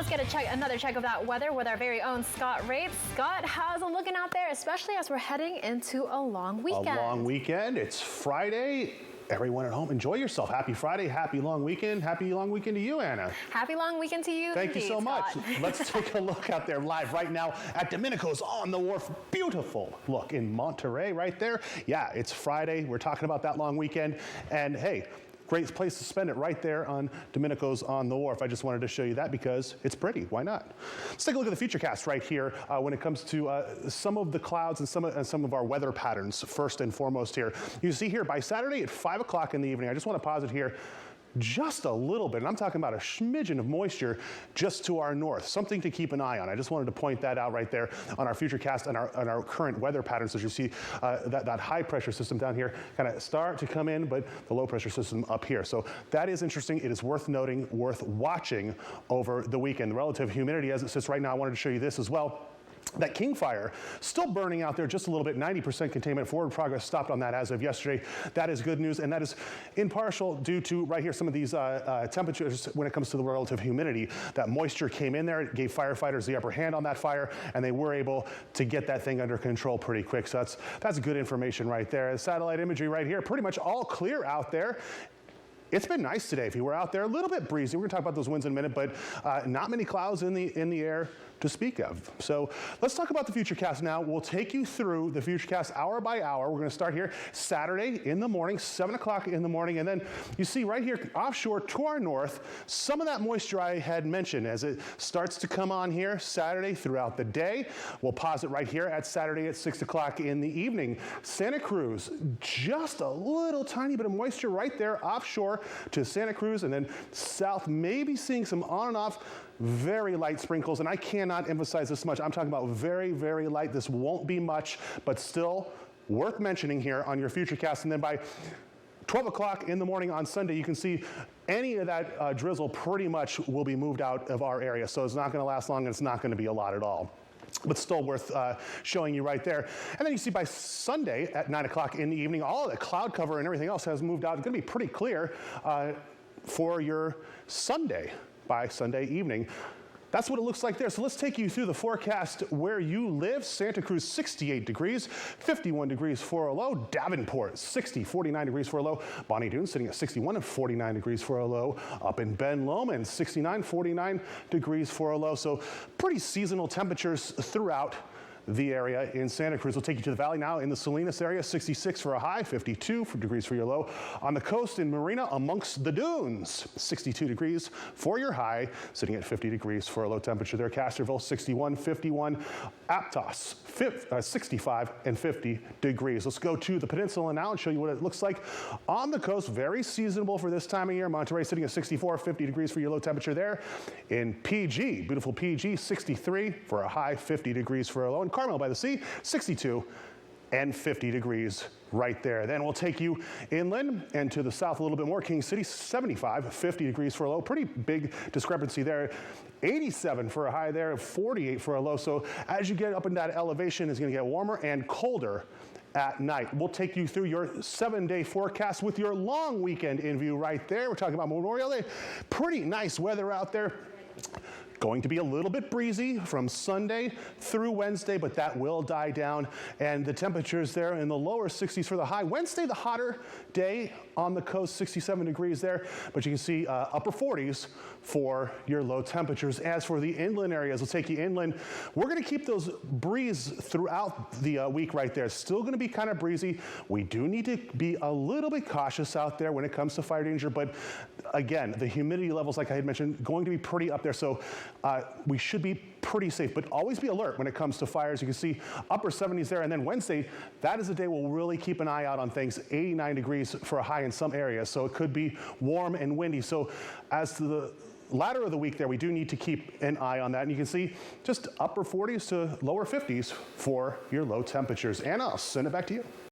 let's get another check of that weather with our very own Scott Rates. Scott, how's it looking out there, especially as we're heading into a long weekend? A long weekend. It's Friday. Everyone at home, enjoy yourself. Happy Friday, happy long weekend. Happy long weekend to you, Anna. Happy long weekend to you. Thank you so much. Scott. Let's take a look out there live right now at Domenico's on the Wharf. Beautiful look in Monterey right there. Yeah, it's Friday. We're talking about that long weekend. And hey, great place to spend it right there on Domenico's on the Wharf. I just wanted to show you that because it's pretty. Why not? Let's take a look at the Futurecast right here when it comes to some of the clouds and some of our weather patterns first and foremost here. You see here by Saturday at 5 o'clock in the evening, I just want to pause it here. Just a little bit, and I'm talking about a smidgen of moisture just to our north, something to keep an eye on. I just wanted to point that out right there on our Futurecast and our current weather patterns. As you see, that high pressure system down here kind of start to come in, but the low pressure system up here. So that is interesting. It is worth noting, worth watching over the weekend. The relative humidity as it sits right now, I wanted to show you this as well. That King Fire still burning out there just a little bit, 90% containment. Forward progress stopped on that as of yesterday. That is good news, and that is in partial due to right here some of these temperatures when it comes to the relative humidity. That moisture came in there, it gave firefighters the upper hand on that fire, and they were able to get that thing under control pretty quick. So that's good information right there. The satellite imagery right here, pretty much all clear out there. It's been nice today. If you were out there, a little bit breezy. We're going to talk about those winds in a minute, but not many clouds in the air to speak of. So let's talk about the Futurecast now. We'll take you through the Futurecast hour by hour. We're going to start here Saturday in the morning, 7 o'clock in the morning, and then you see right here offshore to our north, some of that moisture I had mentioned as it starts to come on here Saturday throughout the day. We'll pause it right here at Saturday at 6 o'clock in the evening. Santa Cruz, just a little tiny bit of moisture right there offshore to Santa Cruz, and then south, maybe seeing some on and off very light sprinkles, and I cannot emphasize this much. I'm talking about very, very light. This won't be much, but still worth mentioning here on your Futurecast. And then by 12 o'clock in the morning on Sunday, you can see any of that drizzle pretty much will be moved out of our area. So it's not going to last long, and it's not going to be a lot at all, but still worth showing you right there. And then you see by Sunday at 9 o'clock in the evening, all of the cloud cover and everything else has moved out. It's going to be pretty clear for your Sunday by Sunday evening. That's what it looks like there. So let's take you through the forecast where you live. Santa Cruz, 68 degrees, 51 degrees for a low. Davenport, 60, 49 degrees for a low. Bonnie Doon sitting at 61 and 49 degrees for a low. Up in Ben Lomond, 69, 49 degrees for a low. So pretty seasonal temperatures throughout the area in Santa Cruz. We'll take you to the valley now in the Salinas area, 66 for a high, 52 degrees for your low. On the coast in Marina, amongst the dunes, 62 degrees for your high, sitting at 50 degrees for a low temperature there. Castroville, 61, 51. Aptos, 65 and 50 degrees. Let's go to the peninsula now and show you what it looks like on the coast. Very seasonable for this time of year. Monterey sitting at 64, 50 degrees for your low temperature there. In PG, beautiful PG, 63 for a high, 50 degrees for a low. And Carmel by the Sea, 62 and 50 degrees right there. Then we'll take you inland and to the south a little bit more. King City, 75, 50 degrees for a low. Pretty big discrepancy there. 87 for a high there, 48 for a low. So as you get up in that elevation, it's going to get warmer and colder at night. We'll take you through your 7-day forecast with your long weekend in view right there. We're talking about Memorial Day. Pretty nice weather out there. Going to be a little bit breezy from Sunday through Wednesday, but that will die down. And the temperatures there in the lower 60s for the high. Wednesday, the hotter day on the coast, 67 degrees there. But you can see upper 40s for your low temperatures. As for the inland areas, we'll take you inland. We're going to keep those breeze throughout the week right there. Still going to be kind of breezy. We do need to be a little bit cautious out there when it comes to fire danger. But again, the humidity levels, like I had mentioned, going to be pretty up there. So we should be pretty safe, but always be alert when it comes to fires. You can see upper 70s there, and then Wednesday, that is the day we'll really keep an eye out on things. 89 degrees for a high in some areas, so it could be warm and windy. So as to the latter of the week there, we do need to keep an eye on that, and you can see just upper 40s to lower 50s for your low temperatures. Anna, I'll send it back to you.